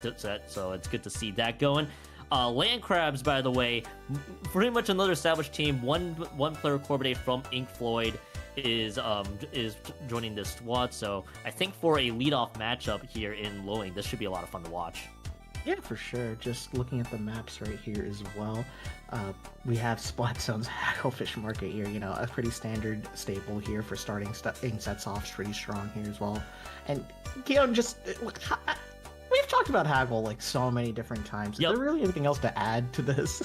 set, so it's good to see that going. Land Crabs, by the way, pretty much another established team. One player Corbett from Ink Floyd is joining this squad, so I think for a leadoff matchup here in Lowing, this should be a lot of fun to watch. Yeah, for sure. Just looking at the maps right here as well, we have Splatzone's Hagglefish Market here, you know, a pretty standard staple here for starting sets off pretty strong here as well. And, you know, just, we've talked about Haggle like so many different times. Is there really anything else to add to this?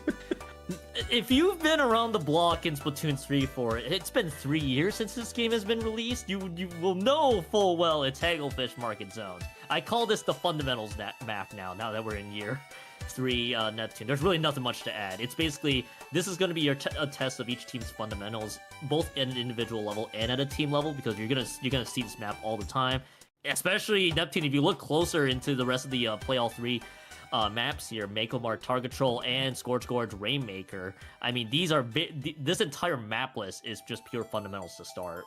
If you've been around the block in Splatoon 3 it's been 3 years since this game has been released, you will know full well it's Hagglefish Market Zones. I call this the fundamentals map now that we're in year 3 Neptune. There's really nothing much to add. It's basically, this is going to be a test of each team's fundamentals, both at an individual level and at a team level, because you're gonna see this map all the time. Especially Neptune, if you look closer into the rest of the Play All 3 maps here, Makomar, Target Troll, and Scorch Gorge Rainmaker. I mean, this entire map list is just pure fundamentals to start.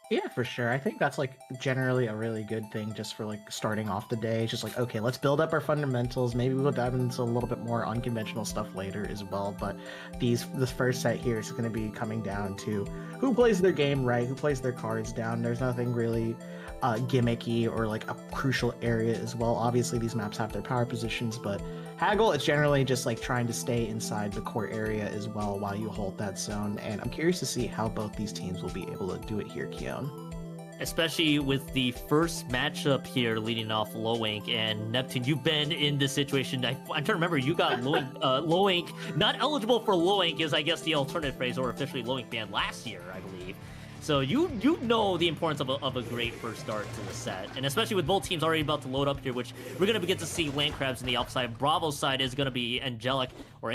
Yeah, for sure. I think that's like generally a really good thing just for like starting off the day. It's just like, okay, let's build up our fundamentals. Maybe we'll dive into a little bit more unconventional stuff later as well. But this first set here is going to be coming down to who plays their game right, who plays their cards down. There's nothing really gimmicky or like a crucial area as well. Obviously, these maps have their power positions, but Haggle, it's generally just like trying to stay inside the core area as well while you hold that zone. And I'm curious to see how both these teams will be able to do it here, Keon. Especially with the first matchup here leading off Low Ink and Neptune. You've been in this situation. I'm trying to remember, you got Low Ink, not eligible for Low Ink is, I guess, the alternate phrase, or officially Low Ink banned last year, I believe. So you know the importance of a great first start to the set, and especially with both teams already about to load up here, which we're going to get to see Land Crabs in the Alpha side. Bravo's side is going to be Angelic or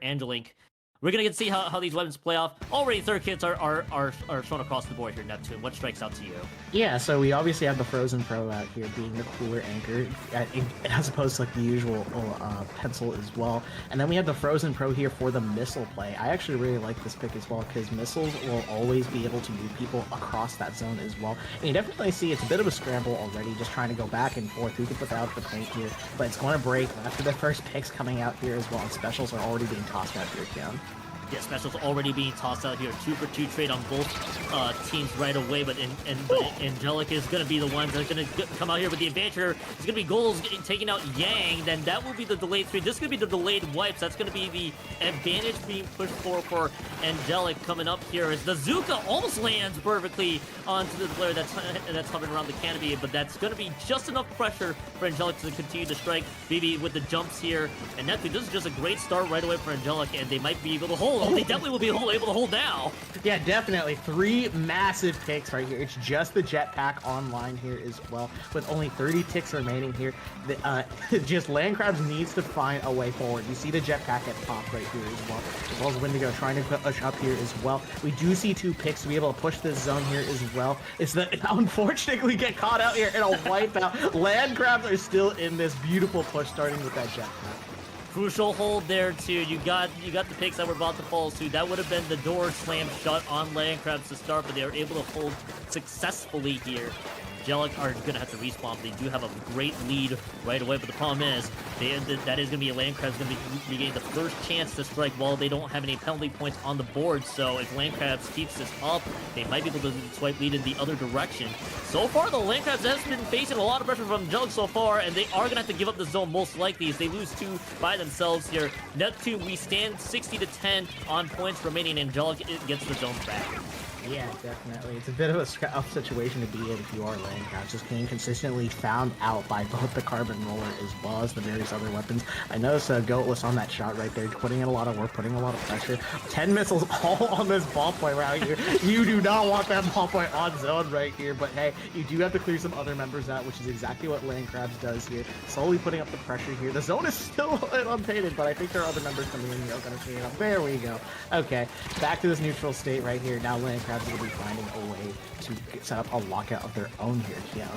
Angelink. We're going to get to see how these weapons play off. Already third kits are shown across the board here, Neptune. What strikes out to you? Yeah, so we obviously have the Frozen Pro out here being the cooler anchor, as opposed to like the usual pencil as well. And then we have the Frozen Pro here for the missile play. I actually really like this pick as well, because missiles will always be able to move people across that zone as well. And you definitely see it's a bit of a scramble already, just trying to go back and forth. Who can put out the paint here? But it's going to break after the first picks coming out here as well. And specials are already being tossed out here, Keon. Yeah, specials already being tossed out here. 2-for-2 trade on both teams right away, but Angelic is going to be the ones that are going to come out here with the advantage. It's going to be Goals taking out Yang, then that will be the delayed 3. This is going to be the delayed wipes. That's going to be the advantage being pushed forward for Angelic coming up here as the Zuka almost lands perfectly onto the player that's hovering around the canopy, but that's going to be just enough pressure for Angelic to continue to strike. BB with the jumps here, and Neptune, this is just a great start right away for Angelic, and they might be able to hold. They definitely will be able to hold now. Yeah, definitely. 3 massive picks right here. It's just the jetpack online here as well, with only 30 ticks remaining here. Just Land Crabs needs to find a way forward. You see the jetpack get popped right here as well as Wendigo trying to push up here as well. We do see 2 picks to be able to push this zone here as well. It's that unfortunately get caught out here in a wipeout. Land Crabs are still in this beautiful push, starting with that jetpack. Crucial hold there too. You got the picks that were about to fall too. That would have been the door slammed shut on Land Crabs to start, but they were able to hold successfully here. Angelic are going to have to respawn, but they do have a great lead right away. But the problem is, that is going to be a Land Crabs going to be getting the first chance to strike while they don't have any penalty points on the board. So if Land Crabs keeps this up, they might be able to swipe lead in the other direction. So far, the Land Crabs has been facing a lot of pressure from Angelic so far, and they are going to have to give up the zone most likely as they lose 2 by themselves here. Neptune, we stand 60-10 on points remaining. Angelic gets the zone back. Yeah, definitely. It's a bit of a tough situation to be in if you are Land Crabs, just being consistently found out by both the Carbon Roller as well as the various other weapons. I noticed Goatless on that shot right there, putting in a lot of work, putting a lot of pressure. 10 missiles all on this ballpoint right here. You do not want that ballpoint on zone right here, but hey, you do have to clear some other members out, which is exactly what Land Crabs does here. Slowly putting up the pressure here. The zone is still unpainted, but I think there are other members coming in here going to clean it up. There we go. Okay, back to this neutral state right here. Now Land Crabs will be finding a way to set up a lockout of their own here, Keon.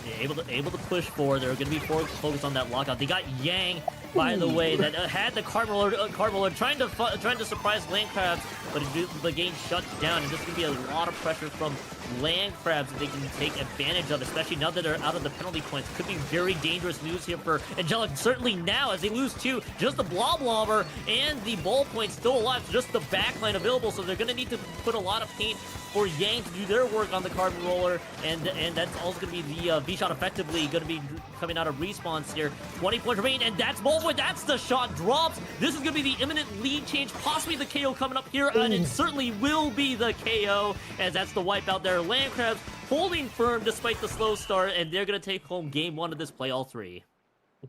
Yeah, able to push forward. They're going to be focused on that lockout. They got Yang by the way, that had the card roller trying to surprise Land Crabs, but the game shut down, and this is gonna be a lot of pressure from Land Crabs that they can take advantage of, especially now that they're out of the penalty points. Could be very dangerous news here for Angelink, certainly now, as they lose two, just the Bloblobber and the ballpoint still alive, so just the backline available, so they're gonna need to put a lot of paint for Yang to do their work on the carbon roller, and that's also going to be the V-shot effectively going to be coming out of respawns here. 20 points remain, and that's ballpoint. That's the shot drops. This is going to be the imminent lead change, possibly the KO coming up here, and it certainly will be the KO, as that's the wipeout there. Land Crabs holding firm despite the slow start, and they're going to take home game one of this play all three.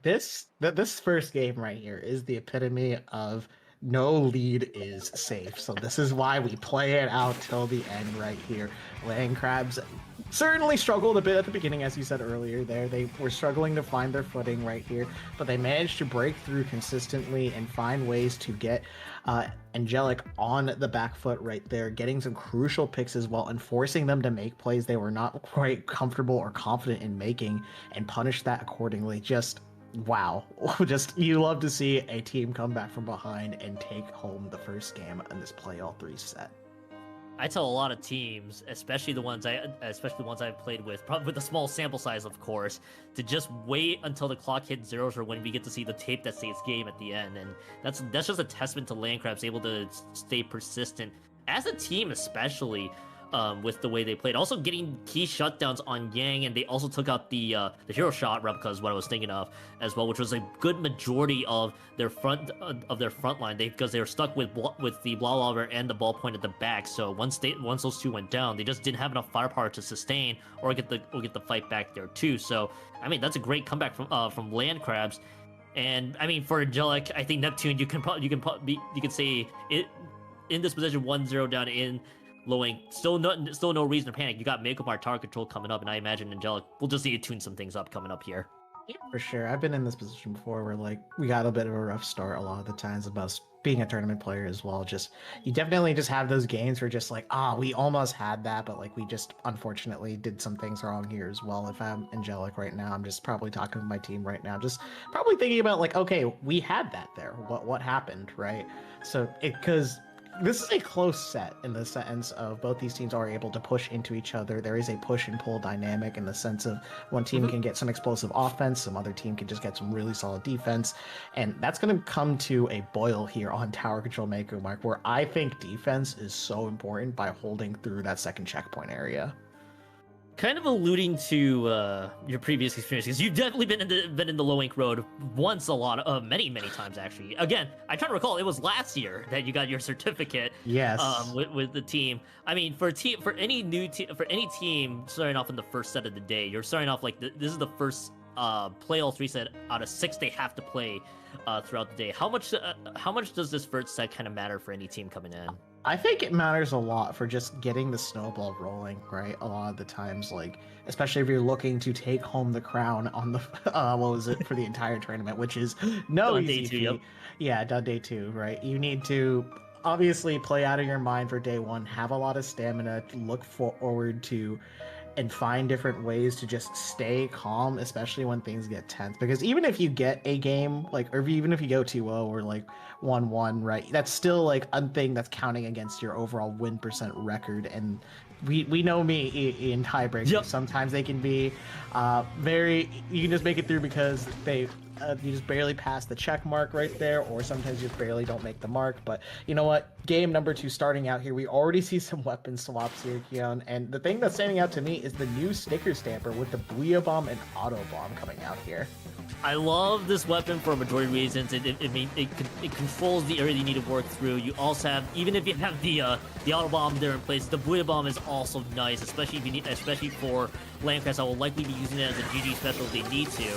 This first game right here is the epitome of no lead is safe. So this is why we play it out till the end right here. Land Crabs certainly struggled a bit at the beginning, as you said earlier there. They were struggling to find their footing right here, but they managed to break through consistently and find ways to get Angelink on the back foot right there, getting some crucial picks as well and forcing them to make plays they were not quite comfortable or confident in making, and punish that accordingly. Just wow. Just, you love to see a team come back from behind and take home the first game in this play all three set. I tell a lot of teams, especially the ones I've played with, probably with a small sample size, of course, to just wait until the clock hits zeros or when we get to see the tape that says game at the end. And that's just a testament to Land Crabs able to stay persistent as a team, especially. With the way they played, also getting key shutdowns on Yang, and they also took out the hero shot replica is what I was thinking of as well, which was a good majority of their front line. Because they were stuck with the Bloblobber and the ballpoint at the back. So once those two went down, they just didn't have enough firepower to sustain or get the fight back there too. So I mean, that's a great comeback from Land Crabs. And I mean, for Angelink, I think Neptune, you can say it in this position 1-0 down in low ink, still no reason to panic. You got Make-Up Tower Control coming up, and I imagine Angelink will just need to tune some things up coming up here. Yeah, for sure. I've been in this position before where, like, we got a bit of a rough start a lot of the times about being a tournament player as well. Just, you definitely just have those games where just like, we almost had that, but like we just unfortunately did some things wrong here as well. If I'm Angelink right now, I'm just probably talking to my team right now, just probably thinking about like, okay, we had that there. What happened, right? So because this is a close set in the sense of both these teams are able to push into each other. There is a push and pull dynamic in the sense of one team can get some explosive offense, some other team can just get some really solid defense. And that's going to come to a boil here on Tower Control Mako Mark, where I think defense is so important by holding through that second checkpoint area. Kind of alluding to your previous experience, because you've definitely been in the low ink road once, many times actually. Again, I try to recall it was last year that you got your certificate. Yes. With the team. I mean, for any team starting off in the first set of the day, you're starting off like this is the first play all three set out of 6 they have to play throughout the day. How much does this first set kind of matter for any team coming in? I think it matters a lot for just getting the snowball rolling, right? A lot of the times, like, especially if you're looking to take home the crown on the, for the entire tournament, which is no easy feat. Yep. Yeah, done day 2, right? You need to obviously play out of your mind for day 1, have a lot of stamina, look forward to, and find different ways to just stay calm, especially when things get tense. Because even if you get a game, like, or even if you go 2-0 or like 1-1, right, that's still like a thing that's counting against your overall win percent record. And we know me in tiebreakers. Yep. Sometimes they can be you can just make it through because you just barely pass the check mark right there, or sometimes you just barely don't make the mark. But you know what? Game number 2 starting out here, we already see some weapon swaps here, Keon. And the thing that's standing out to me is the new sticker stamper with the Booyah Bomb and Auto Bomb coming out here. I love this weapon for a majority of reasons. It controls the area you need to work through. You also have, even if you have the Auto Bomb there in place, the Booyah Bomb is also nice, especially for Land Crabs. I will likely be using it as a GG special if they need to.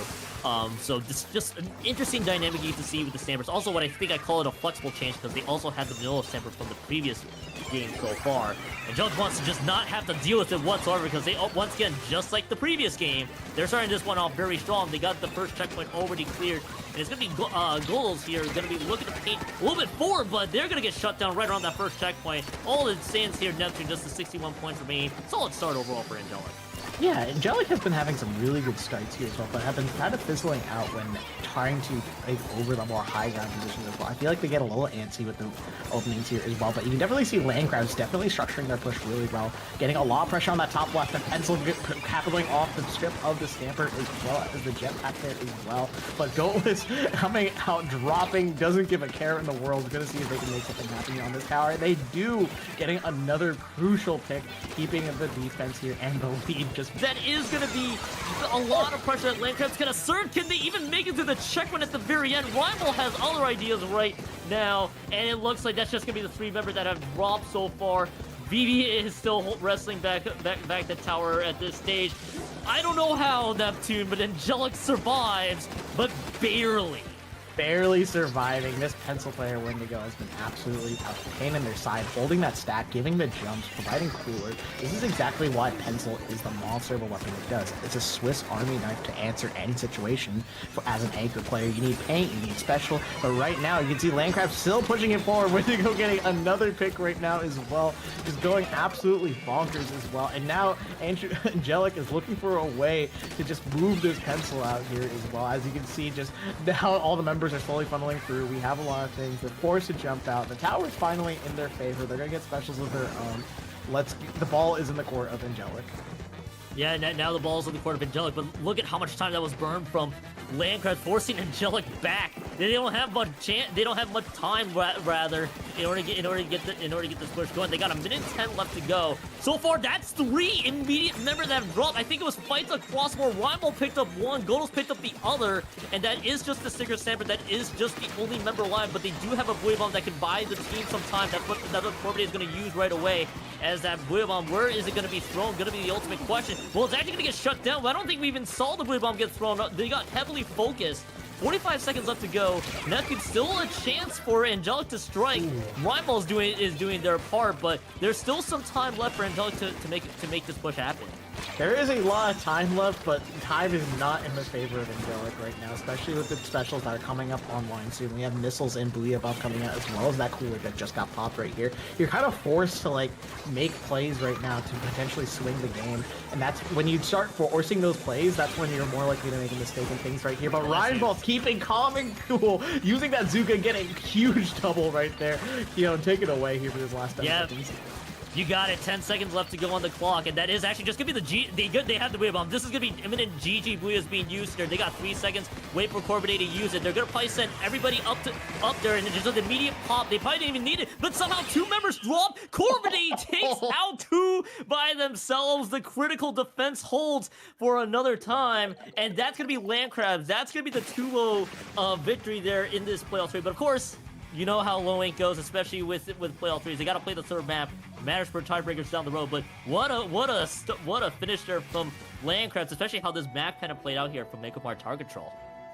So this is just an interesting dynamic you get to see with the stampers. Also, what I think I call it a flexible change, because they also had the vanilla stamper from the previous game so far. And Jones wants to just not have to deal with it whatsoever, because they, once again, just like the previous game, they're starting this one off very strong. They got the first checkpoint already cleared, and it's going to be goals here, going to be looking to paint a little bit forward, but they're going to get shut down right around that first checkpoint. All it stands here, Neptune, just the 61 points remaining. Solid start overall for Angelink. Yeah, Angelic has been having some really good starts here as well, but have been kind of fizzling out when trying to take over the more high ground positions as well. I feel like they get a little antsy with the openings here as well, but you can definitely see Land Crabs definitely structuring their push really well, getting a lot of pressure on that top left, and Pencil capitalizing off the strip of the Stamper as well as the jetpack there as well. But Goatless coming out, dropping, doesn't give a care in the world. Gonna see if they can make something happen on this tower. They do, getting another crucial pick, keeping the defense here and the lead just. That is going to be a lot of pressure that Land Crabs can assert. Can they even make it to the checkpoint at the very end? Rival has other ideas right now, and it looks like that's just going to be the 3 members that have dropped so far. Vivi is still wrestling back the tower at this stage. I don't know how, Neptune, but Angelink survives, but barely. Barely surviving. This Pencil player Wendigo has been absolutely a pain in their side, holding that stack, giving the jumps, providing cooler. This is exactly why Pencil is the monster of a weapon it does. It's a Swiss Army knife to answer any situation. As an anchor player, you need paint, you need special, but right now you can see Land Crab still pushing it forward. Wendigo getting another pick right now as well, just going absolutely bonkers as well. And now Angelic is looking for a way to just move this Pencil out here as well. As you can see, just now all the members are slowly funneling through. We have a lot of things. They're forced to jump out. The tower's finally in their favor. They're gonna get specials of their own. The ball is in the court of Angelic. Yeah, now the ball's in the court of Angelic, but look at how much time that was burned from Land Crabs forcing Angelic back. They don't have much chance. They don't have much time, rather, in order to get this push going. They got 1:10 left to go. So far, that's 3 immediate members that have dropped. I think it was fights across where Rival picked up one, Godos picked up the other, and that is just the Sticker Stamper. That is just the only member alive. But they do have a Buoy Bomb that can buy the team some time. That's what Corbiday is going to use right away. As that Buoy Bomb, where is it going to be thrown? Going to be the ultimate question. Well, it's actually going to get shut down. But I don't think we even saw the Buoy Bomb get thrown. They got heavily focused. 45 seconds left to go. Neptune still a chance for Angelic to strike. Rival is doing their part, but there's still some time left for Angelic to make this push happen. There is a lot of time left, but time is not in the favor of Angelic right now, especially with the specials that are coming up online soon. We have missiles and Booyah Bomb coming out, as well as that cooler that just got popped right here. You're kind of forced to like make plays right now to potentially swing the game, and that's when you start forcing those plays. That's when you're more likely to make a mistake in things right here. But Ryan Ball keeping calm and cool, using that Zuka, getting a huge double right there. You know, take it away here for this last 10 seconds. You got it. 10 seconds left to go on the clock, and that is actually just gonna be the They have the Buoy Bomb. This is gonna be imminent. GG Booyah's being used here. They got 3 seconds. Wait for Corbiday to use it. They're gonna probably send everybody up there, and just an immediate pop. They probably didn't even need it, but somehow 2 members drop. Corbiday takes out 2 by themselves. The critical defense holds for another time, and that's gonna be Land Crabs. That's gonna be the 2-0 victory there in this playoff 3. But of course, you know how low ink goes, especially with playoff 3s. They got to play the 3rd map. Matters for tiebreakers down the road. But what a finish there from Land Crabs, especially how this map kind of played out here from Mekopar Target Troll.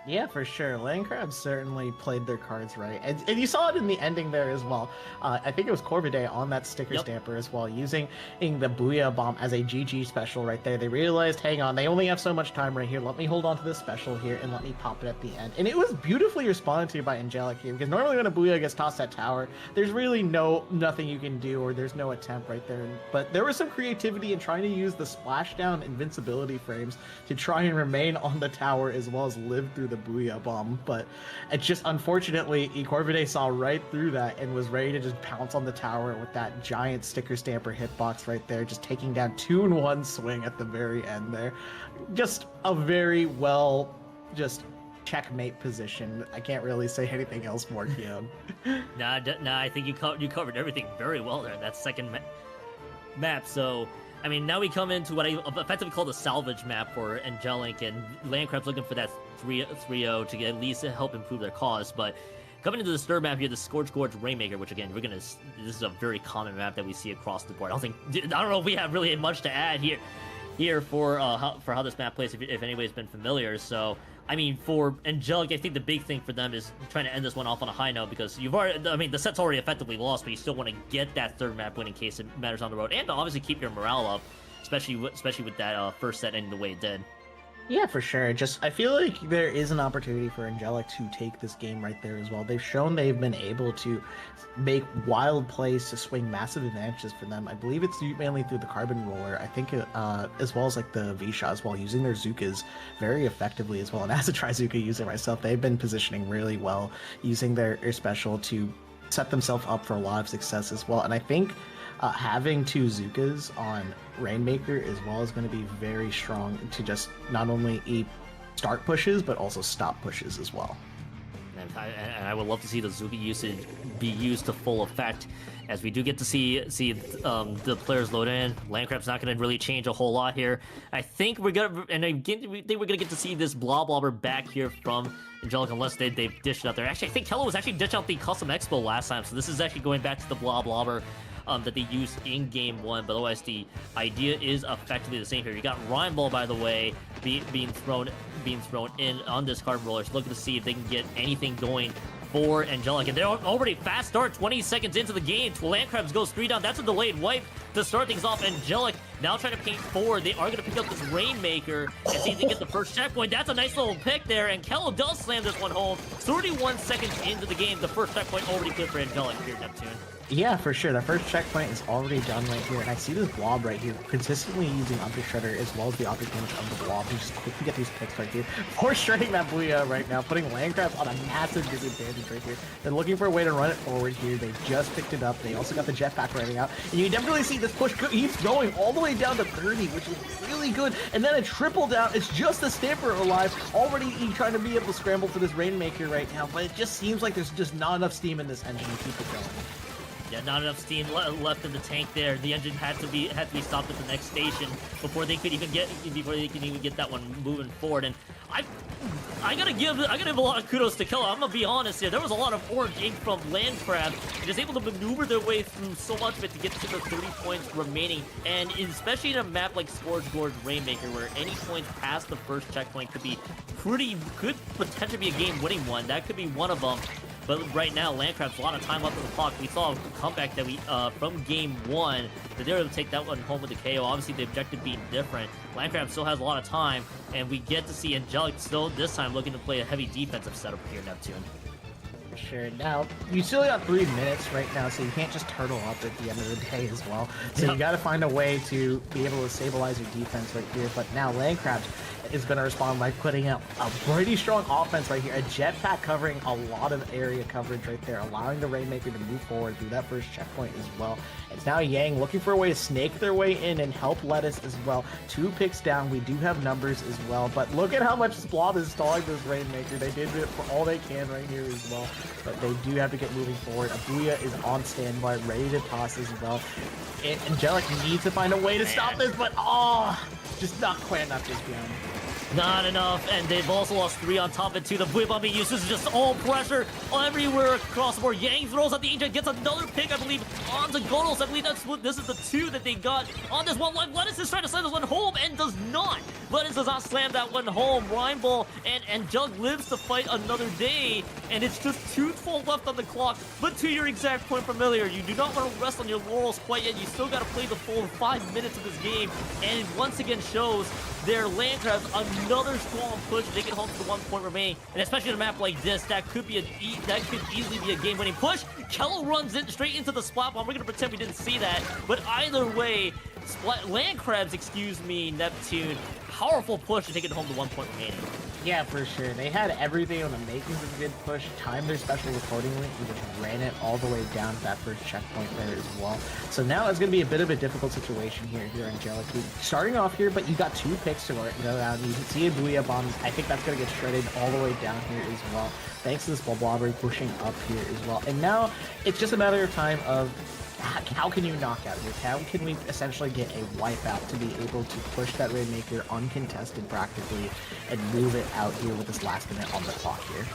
Yeah, for sure. Land Crabs certainly played their cards right. And you saw it in the ending there as well. I think it was Corbiday on that sticker stamper as well, using the Booyah Bomb as a GG special right there. They realized, hang on, they only have so much time right here. Let me hold on to this special here and let me pop it at the end. And it was beautifully responded to by Angelic here, because normally when a Booyah gets tossed at tower, there's really nothing you can do, or there's no attempt right there. But there was some creativity in trying to use the splashdown invincibility frames to try and remain on the tower as well as live through the Booyah Bomb. But it's just, unfortunately, Corbiday saw right through that and was ready to just pounce on the tower with that giant sticker stamper hitbox right there, just taking down 2 in 1 swing at the very end there. Just a very well, just checkmate position. I can't really say anything else more, Keon. Nah, I think you covered everything very well there in that second map. So I mean, now we come into what I effectively call the salvage map for Angelink, and Land Crabs looking for that 3-0 to at least help improve their cause. But coming into the 3rd map here, the Scorch Gorge Rainmaker, which again, this is a very common map that we see across the board. I don't know if we have really much to add here for how this map plays, if anybody's been familiar. So I mean, for Angelic, I think the big thing for them is trying to end this one off on a high note, because the set's already effectively lost, but you still want to get that 3rd map win in case it matters on the road, and to obviously keep your morale up, especially with that 1st set ending the way it did. Yeah, for sure. Just I feel like there is an opportunity for Angelic to take this game right there as well. They've shown they've been able to make wild plays to swing massive advantages for them. I believe it's mainly through the Carbon Roller. I think as well as like the V shot as well, using their Zukas very effectively as well. And as a Trizuka user myself, they've been positioning really well, using their special to set themselves up for a lot of success as well. And I think having two Zukas on Rainmaker as well is going to be very strong to just not only start pushes, but also stop pushes as well. And I would love to see the Zuka usage be used to full effect, as we do get to see the players load in. Land Crab's not going to really change a whole lot here. I think we're gonna, and again, we think we're gonna get to see this Blobber back here from Angelic, unless they've dished it out there. Actually, I think Kello was actually dished out the Custom Expo last time, so this is actually going back to the Blobber that they used in Game 1, but otherwise the idea is effectively the same here. You got Rhyme Ball, by the way, being thrown in on this card roller. So looking to see if they can get anything going for Angelic. And they're already fast start, 20 seconds into the game. Land Crabs goes 3 down. That's a delayed wipe to start things off. Angelic now trying to paint forward. They are going to pick up this Rainmaker and see if they get the first checkpoint. That's a nice little pick there, and Kello does slam this one home. 31 seconds into the game, the first checkpoint already cleared for Angelic here, Neptune. Yeah, for sure. The first checkpoint is already done right here, and I see this Blob right here consistently using Under Shredder as well as the Upper damage of the Blob to just quickly get these picks right here. Force shredding that Booyah right now, putting Land Crabs on a massive disadvantage right here. They're looking for a way to run it forward here. They just picked it up. They also got the jetpack running out, and you definitely see this push keeps going all the way down to 30, which is really good. And then a triple down. It's just the Stamper alive, already trying to be able to scramble for this Rainmaker right now, but it just seems like there's just not enough steam in this engine to keep it going. Yeah, not enough steam left in the tank there. The engine had to be stopped at the next station before they could even get that one moving forward. And I gotta give a lot of kudos to Kello. I'm gonna be honest here. There was a lot of orange ink from Land Crab, just able to maneuver their way through so much of it to get to the 30 points remaining. And especially in a map like Scourge Gorge Rainmaker, where any points past the first checkpoint could potentially be a game-winning one. That could be one of them. But right now, Land Crab's a lot of time left on the clock. We saw a comeback that from Game 1, that they were able to take that one home with the KO. Obviously, the objective being different. Land Crab still has a lot of time, and we get to see Angelic still this time looking to play a heavy defensive setup here, Neptune. Sure. Now, you still got 3 minutes right now, so you can't just turtle up at the end of the day as well. So you got to find a way to be able to stabilize your defense right here. But now Land Crab is going to respond by putting out a pretty strong offense right here. A jetpack covering a lot of area coverage right there, allowing the Rainmaker to move forward through that first checkpoint as well. It's now Yang looking for a way to snake their way in and help Lettuce as well. 2 picks down. We do have numbers as well, but look at how much this Blob is stalling this Rainmaker. They did it for all they can right here as well, but they do have to get moving forward. Abuya is on standby, ready to toss as well. And Angelic needs to find a way to stop this, but just not quite enough just beyond. Not enough, and they've also lost 3 on top of it too. The Booyah Bomb being used is just all pressure everywhere across the board. Yang throws out the Angel, gets another pick, I believe, onto Gonos. I believe this is the 2 that they got on this one. Lettuce is trying to slam this one home and does not. Lettuce does not slam that one home. Rhyme Ball and Jug lives to fight another day, and it's just 2-12 left on the clock. But to your exact point, Familiar, you do not want to rest on your laurels quite yet. You still got to play the full 5 minutes of this game, and it once again shows their Land Crabs another strong push. They get home to the 1 point remaining, and especially in a map like this, that could easily be a game-winning push. Kello runs in straight into the splat bomb. We're gonna pretend we didn't see that, but either way, Land Crabs, Neptune, powerful push to take it home to 1 point remaining. Yeah, for sure. They had everything on the makings of a good push, timed their special accordingly, and just ran it all the way down to that first checkpoint there as well. So now it's going to be a bit of a difficult situation here Angelic. Starting off here, but you got 2 picks to go down. You can see a Booyah Bomb. I think that's going to get shredded all the way down here as well, thanks to this Blobber pushing up here as well. And now it's just a matter of time of how can you knock out here? How can we essentially get a wipeout to be able to push that Rainmaker uncontested practically and move it out here with this last minute on the clock here?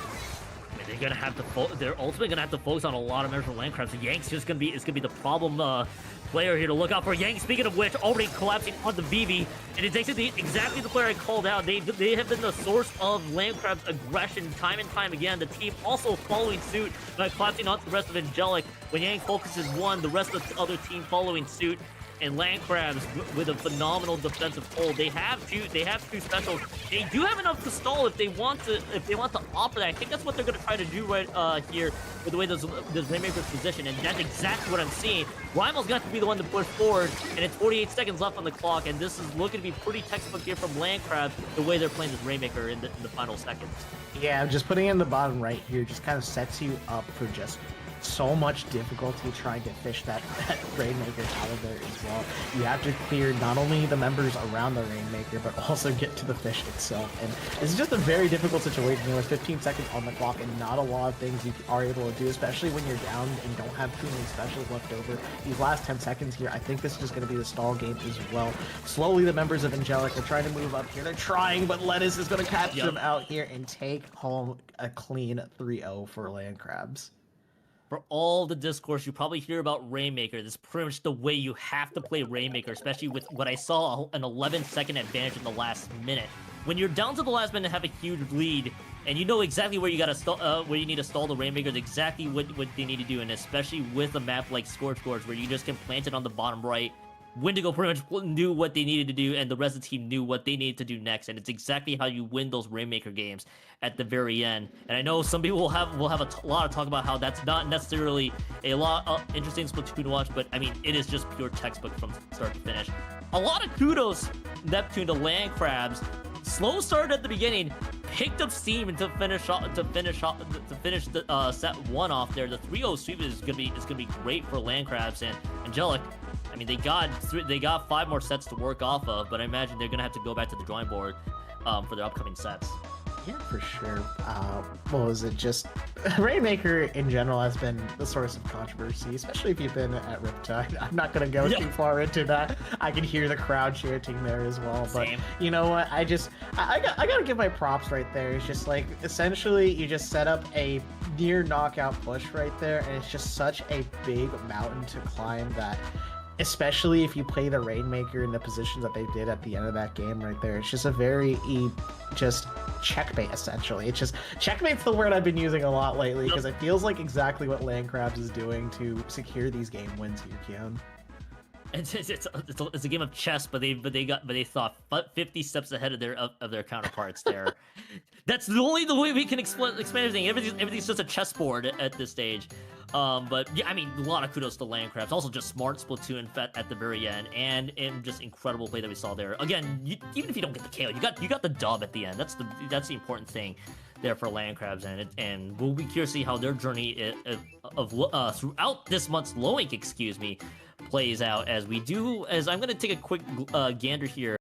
They're gonna have to. They're ultimately gonna have to focus on a lot of measures for Land Crabs. Yank's just gonna be the problem player here to look out for. Yang, speaking of which, already collapsing on the Vivi, and it's exactly the player I called out. They have been the source of Land Crab's aggression time and time again. The team also following suit by collapsing onto the rest of Angelic. When Yang focuses one, the rest of the other team following suit. and Land Crabs with a phenomenal defensive hold. They have two specials. They do have enough to stall if they want to opt for that. I think that's what they're gonna try to do right here with the way this Rainmaker's position, and that's exactly what I'm seeing. Rymal's gonna have to be the one to push forward, and it's 48 seconds left on the clock, and this is looking to be pretty textbook here from Land Crabs, the way they're playing this Rainmaker in the final seconds. Yeah, just putting it in the bottom right here just kind of sets you up for just so much difficulty trying to fish that Rainmaker out of there as well. You have to clear not only the members around the Rainmaker, but also get to the fish itself. And it's just a very difficult situation with 15 seconds on the clock and not a lot of things you are able to do, especially when you're down and don't have too many specials left over. These last 10 seconds here, I think this is just going to be the stall game as well. Slowly, the members of Angelink are trying to move up here. They're trying, but Lettuce is going to catch them out here and take home a clean 3-0 for Land Crabs. For all the discourse you probably hear about Rainmaker, this is pretty much the way you have to play Rainmaker, especially with what I saw, an 11-second advantage in the last minute. When you're down to the last minute and have a huge lead, and you know exactly where you gotta where you need to stall the Rainmaker, exactly what they need to do, and especially with a map like Scorch Gorge, where you just can plant it on the bottom right. Wendigo pretty much knew what they needed to do, and the rest of the team knew what they needed to do next, and it's exactly how you win those Rainmaker games at the very end. And I know some people will have a lot of talk about how that's not necessarily a lot of interesting Splatoon to watch, but I mean, it is just pure textbook from start to finish. A lot of kudos, Neptune, to Land Crabs. Slow start at the beginning, picked up steam and to finish the set one off there. The 3-0 sweep is gonna be great for Land Crabs and Angelink. I mean, they got 5 more sets to work off of, but I imagine they're gonna have to go back to the drawing board for their upcoming sets. Yeah, for sure. What was it? Just Rainmaker in general has been the source of controversy, especially if you've been at Riptide. I'm not gonna go too far into that. I can hear the crowd chanting there as well. But you know what? I gotta give my props right there. It's just like essentially you just set up a near knockout push right there, and it's just such a big mountain to climb that. Especially if you play the Rainmaker in the positions that they did at the end of that game right there. It's just a very just checkmate, essentially. It's just checkmate's the word I've been using a lot lately because it feels like exactly what Land Crabs is doing to secure these game wins here, Keon. It's a game of chess, but they thought 50 steps ahead of their counterparts there. That's the way we can explain everything. Everything's just a chessboard at this stage. But yeah, I mean, a lot of kudos to Land Crabs. Also, just smart Splatoon at the very end, and just incredible play that we saw there. Again, even if you don't get the KO, you got the dub at the end. That's the important thing there for Land Crabs, and we'll be curious to see how their journey throughout this month's Lowink, plays out as I'm gonna take a quick gander here